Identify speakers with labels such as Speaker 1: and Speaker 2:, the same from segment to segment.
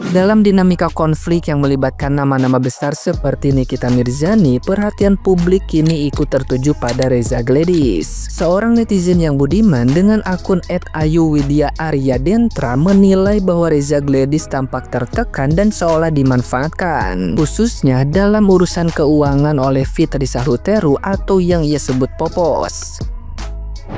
Speaker 1: Dalam dinamika konflik yang melibatkan nama-nama besar seperti Nikita Mirzani, perhatian publik kini ikut tertuju pada Reza Gladys. Seorang netizen yang budiman dengan akun @ayuwidya_aryadentra menilai bahwa Reza Gladys tampak tertekan dan seolah dimanfaatkan, khususnya dalam urusan keuangan oleh Fitri Sahuteru atau yang ia sebut Popos.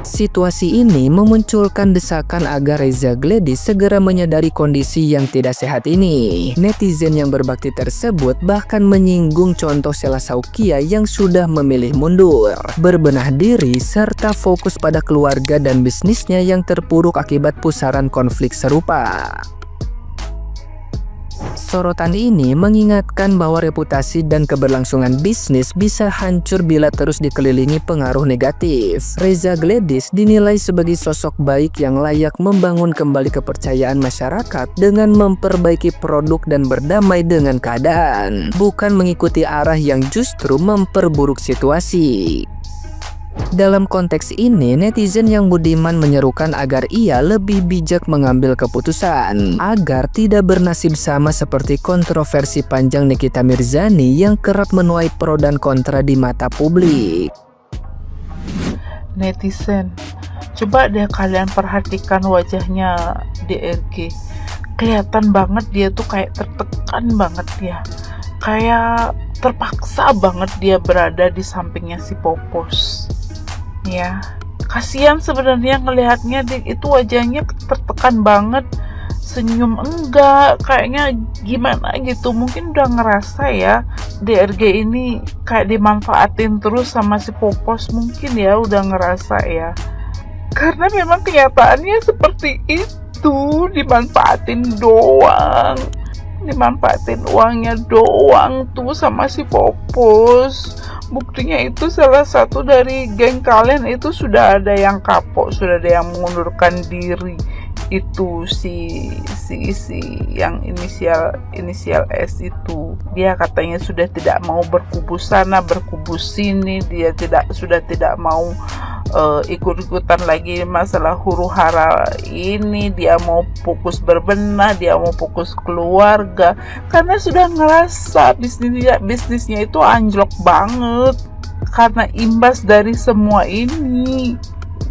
Speaker 1: Situasi ini memunculkan desakan agar Reza Gladys segera menyadari kondisi yang tidak sehat ini. Netizen yang berbakti tersebut bahkan menyinggung contoh Sheila Saukia yang sudah memilih mundur, berbenah diri, serta fokus pada keluarga dan bisnisnya yang terpuruk akibat pusaran konflik serupa. Sorotan ini mengingatkan bahwa reputasi dan keberlangsungan bisnis bisa hancur bila terus dikelilingi pengaruh negatif. Reza Gladys dinilai sebagai sosok baik yang layak membangun kembali kepercayaan masyarakat dengan memperbaiki produk dan berdamai dengan keadaan, bukan mengikuti arah yang justru memperburuk situasi. Dalam konteks ini, netizen yang budiman menyerukan agar ia lebih bijak mengambil keputusan, agar tidak bernasib sama seperti kontroversi panjang Nikita Mirzani yang kerap menuai pro dan kontra di mata publik.
Speaker 2: Netizen, coba deh kalian perhatikan wajahnya DRG. Kelihatan banget dia tuh kayak tertekan banget ya. Kayak terpaksa banget dia berada di sampingnya si Popos. Ya, kasihan sebenarnya ngelihatnya, itu wajahnya tertekan banget, senyum enggak, kayaknya gimana gitu. Mungkin udah ngerasa ya DRG ini kayak dimanfaatin terus sama si Popos, mungkin ya udah ngerasa ya, karena memang kenyataannya seperti itu, dimanfaatin doang, dimanfaatin uangnya doang tuh sama si Popos. Buktinya itu salah satu dari geng kalian itu sudah ada yang kapok, sudah ada yang mengundurkan diri. Itu si yang inisial S itu, dia katanya sudah tidak mau berkubus sana berkubus sini, dia sudah tidak mau ikut-ikutan lagi masalah huru hara ini, dia mau fokus berbenah, dia mau fokus keluarga, karena sudah ngerasa bisnisnya itu anjlok banget karena imbas dari semua ini.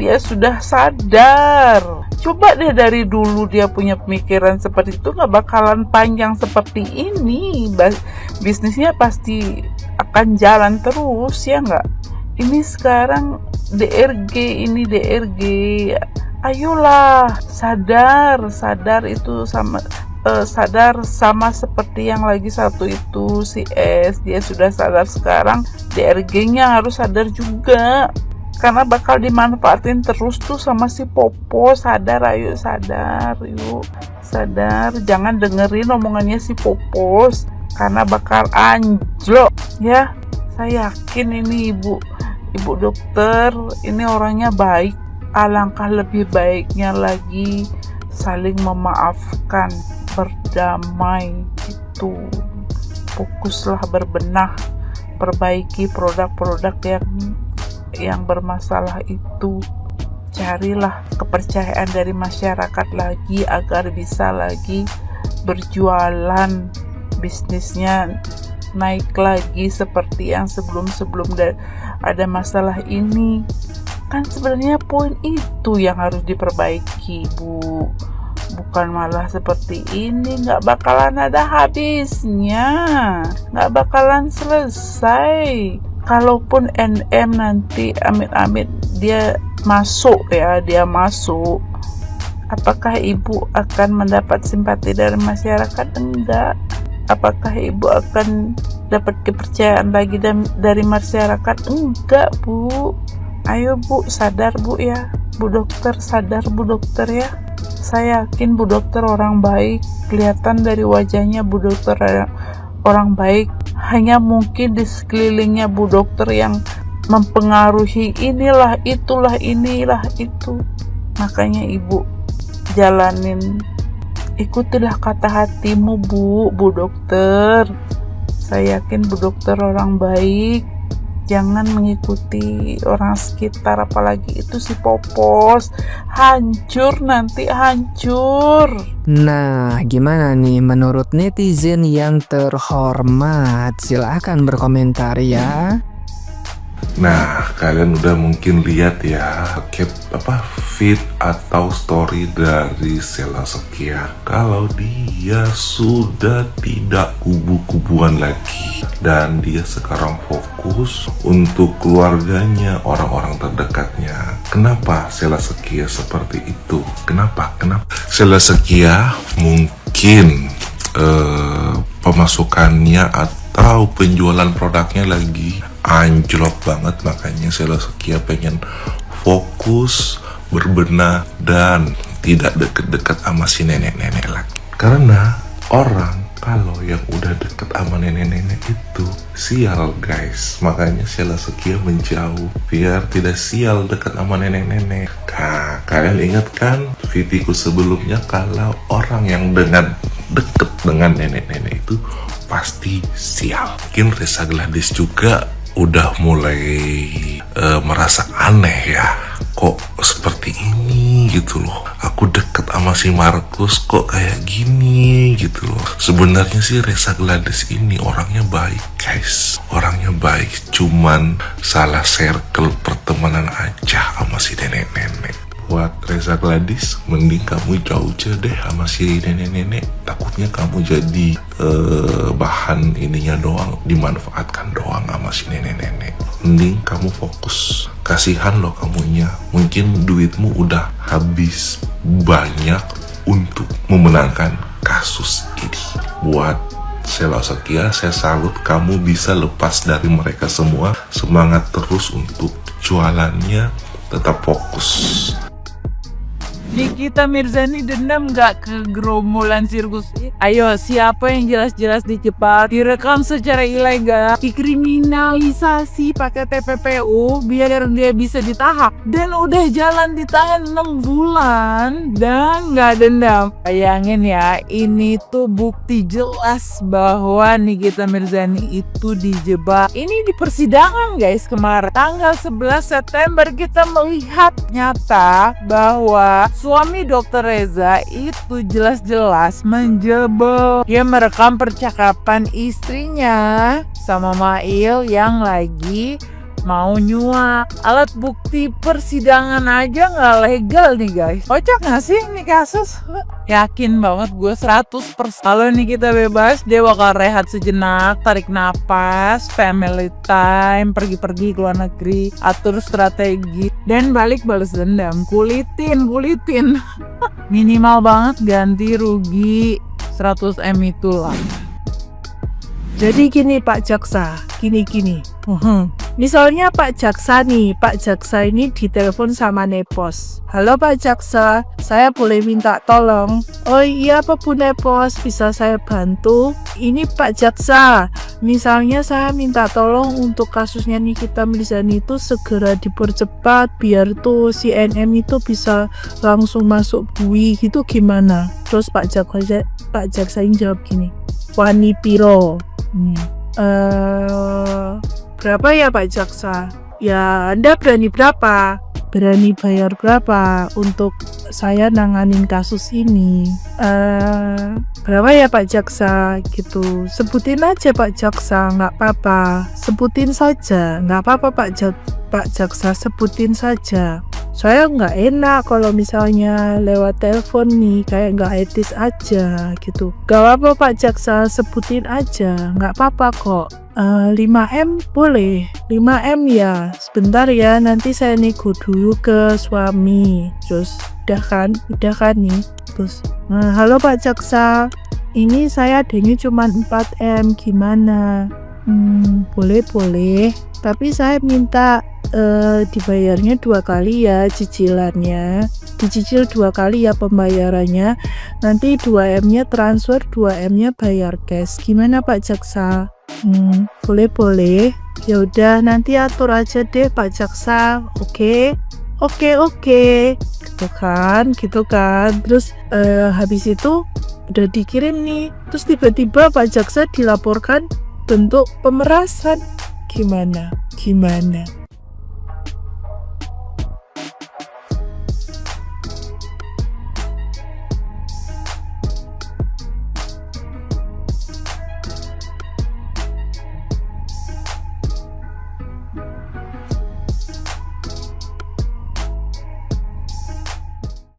Speaker 2: Dia sudah sadar. Coba deh dari dulu dia punya pemikiran seperti itu, gak bakalan panjang seperti ini. Bisnisnya pasti akan jalan terus, ya gak? Ini sekarang DRG, ayolah sadar itu sadar sama seperti yang lagi satu itu si S. Dia sudah sadar sekarang, DRG-nya harus sadar juga, karena bakal dimanfaatin terus tuh sama si Popo. Sadar, ayo sadar, yuk sadar, jangan dengerin omongannya si Popos karena bakal anjlok ya. Saya yakin ini ibu dokter ini orangnya baik. Alangkah lebih baiknya lagi saling memaafkan, berdamai gitu. Fokuslah berbenah, perbaiki produk-produk yang bermasalah itu. Carilah kepercayaan dari masyarakat lagi agar bisa lagi berjualan, bisnisnya naik lagi seperti yang sebelum ada masalah ini. Kan sebenarnya poin itu yang harus diperbaiki, Bu. Bukan malah seperti ini, nggak bakalan ada habisnya, nggak bakalan selesai. Kalaupun NM nanti amit-amit dia masuk, apakah ibu akan mendapat simpati dari masyarakat? Enggak. Apakah ibu akan dapat kepercayaan lagi dari masyarakat? Enggak, Bu. Ayo Bu, sadar Bu ya. Bu dokter, sadar Bu dokter ya. Saya yakin Bu dokter orang baik. Kelihatan dari wajahnya Bu dokter orang baik. Hanya mungkin di sekelilingnya Bu dokter yang mempengaruhi inilah itu. Makanya ibu jalanin, ikutilah kata hatimu Bu dokter. Saya yakin Bu dokter orang baik. Jangan mengikuti orang sekitar, apalagi itu si Popos. Hancur nanti, hancur.
Speaker 1: Nah, gimana nih menurut netizen yang terhormat? Silahkan berkomentar ya.
Speaker 3: Nah, kalian udah mungkin lihat ya feed atau story dari Sheila Sekia kalau dia sudah tidak kubu-kubuan lagi dan dia sekarang fokus untuk keluarganya, orang-orang terdekatnya. Kenapa Sheila Sekia seperti itu? Kenapa? Sheila Sekia mungkin pemasukannya atau penjualan produknya lagi anjlok banget, makanya Sheila Sekia pengen fokus berbenah dan tidak deket-deket sama si nenek-nenek lagi. Karena orang kalau yang udah deket sama nenek-nenek itu sial guys, makanya Sheila Sekia menjauh biar tidak sial deket sama nenek-nenek. Nah, kalian ingat kan videoku sebelumnya kalau orang yang deket dengan nenek-nenek itu pasti sial. Mungkin Reza Gladys juga udah mulai merasa aneh ya, kok seperti ini gitu loh. Aku deket sama si Markus kok kayak gini gitu loh. Sebenarnya sih Reza Gladys ini orangnya baik guys, orangnya baik, cuman salah circle pertemanan aja sama si nenek-nenek. Buat Reza Gladys, mending kamu jauh aja deh sama si nenek-nenek. Takutnya kamu jadi bahan ininya doang, dimanfaatkan doang sama si nenek-nenek. Mending kamu fokus, kasihan loh kamunya. Mungkin duitmu udah habis banyak untuk memenangkan kasus ini. Buat Sheila Sekia, saya salut kamu bisa lepas dari mereka semua. Semangat terus untuk jualannya, tetap fokus.
Speaker 4: Nikita Mirzani dendam gak ke gerombolan sirkus? Ayo, siapa yang jelas-jelas dijebak, direkam secara ilegal, dikriminalisasi pakai TPPU biar dia bisa ditahan, dan udah jalan ditahan 6 bulan dan gak dendam. Bayangin ya, ini tuh bukti jelas bahwa Nikita Mirzani itu dijebak. Ini di persidangan guys kemarin tanggal 11 September kita melihat nyata bahwa suami Dr. Reza itu jelas-jelas menjebak. Dia merekam percakapan istrinya sama Mail yang lagi mau nyuap. Alat bukti persidangan aja nggak legal nih guys. Kocak nggak sih ini kasus? Yakin banget gue 100% kalau nih kita bebas, dia bakal rehat sejenak, tarik napas, family time, pergi-pergi ke luar negeri, atur strategi, dan balik balas dendam. Kulitin minimal banget ganti rugi 100M itulah.
Speaker 5: Jadi gini Pak Jaksa, gini. Misalnya Pak Jaksa ini ditelepon sama Nepos. Halo Pak Jaksa, saya boleh minta tolong? Oh iya Pak Bu Nepos, bisa saya bantu? Ini Pak Jaksa, misalnya saya minta tolong untuk kasusnya Nikita Mirzani itu segera dipercepat biar tuh si NM itu bisa langsung masuk bui gitu, gimana? Terus Pak Jaksa ini jawab gini, wani piro? Berapa ya Pak Jaksa? Ya Anda berani berapa? Berani bayar berapa untuk saya nanganin kasus ini? Berapa ya Pak Jaksa gitu? Sebutin aja Pak Jaksa, nggak apa-apa. Sebutin saja, nggak apa-apa Pak Jaksa, sebutin saja. Saya nggak enak kalau misalnya lewat telepon nih, kayak nggak etis aja gitu. Gak apa-apa Pak Jaksa, sebutin aja, nggak apa-apa kok. 5M boleh, 5M ya, sebentar ya, nanti saya nego dulu ke suami. Terus udah kan nih. Terus halo Pak Jaksa, ini saya adanya cuma 4M, gimana? Boleh, tapi saya minta dibayarnya 2 kali ya cicilannya, dicicil 2 kali ya pembayarannya, nanti 2M nya transfer, 2M nya bayar cash, gimana Pak Jaksa? Boleh, ya udah nanti atur aja deh Pak Jaksa. Oke, gitu kan. Terus habis itu udah dikirim nih, terus tiba-tiba Pak Jaksa dilaporkan bentuk pemerasan Gimana?